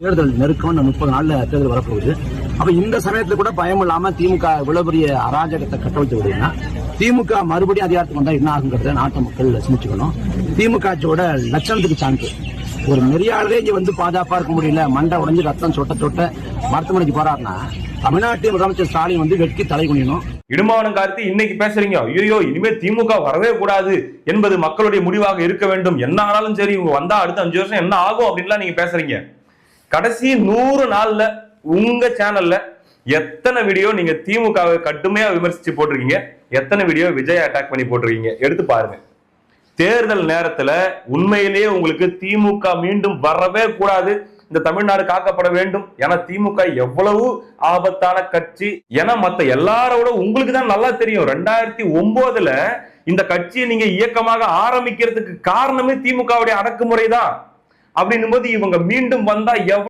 தேர்தல் நெருக்கம் 30 நாள்ல தேர்தல் வரப்போகுது. அப்ப இந்த சமயத்துல கூட பயம் இல்லாம திமுக இவ்வளவு பெரிய அராஜகத்தை கட்டவிழ்த்து விடுதுன்னா திமுக மறுபடியும் அதிகாரத்துக்கு வந்தா என்ன ஆகுங்கிறத நாட்டு மக்கள் சிந்திச்சுக்கணும். திமுக ஆட்சியோட லட்சணத்துக்கு சான்று ஒரு நெறியாளரே இங்க வந்து பாதுகாப்பா இருக்க முடியல, மண்டை உடைஞ்சு ரத்தம் சொட்ட மருத்துவமனைக்கு போறாருன்னா தமிழ்நாட்டின் முதலமைச்சர் ஸ்டாலின் வந்து வெட்கி தலை குனியணும். இடுமாவனம் கார்த்தி இன்னைக்கு பேசுறீங்க, ஐயோ இனிமே திமுக வரவே கூடாது என்பது மக்களுடைய முடிவாக இருக்க வேண்டும், என்ன ஆனாலும் சரி இவங்க வந்தா அடுத்த 5 வருஷம் என்ன ஆகும் அப்படின்லாம் நீங்க பேசுறீங்க. கடைசி 100 நாள்ல உங்க சேனல்ல எத்தனை வீடியோ நீங்க திமுகவை கடுமையா விமர்சிச்சு போட்டிருக்கீங்க, எத்தனை வீடியோ விஜய் அட்டாக் பண்ணி போட்டிருக்கீங்க எடுத்து பாருங்க. தேர்தல் நேரத்துல உண்மையிலேயே உங்களுக்கு திமுக மீண்டும் வரவே கூடாது, இந்த தமிழ்நாடு காக்கப்பட வேண்டும் என திமுக எவ்வளவு ஆபத்தான கட்சி என மத்த எல்லாரோட உங்களுக்கு தான் நல்லா தெரியும். 2009 இந்த கட்சியை நீங்க இயக்கமாக ஆரம்பிக்கிறதுக்கு காரணமே திமுகவுடைய அடக்குமுறை தான். அப்படின்னும் போது இவங்க மீண்டும் வந்தா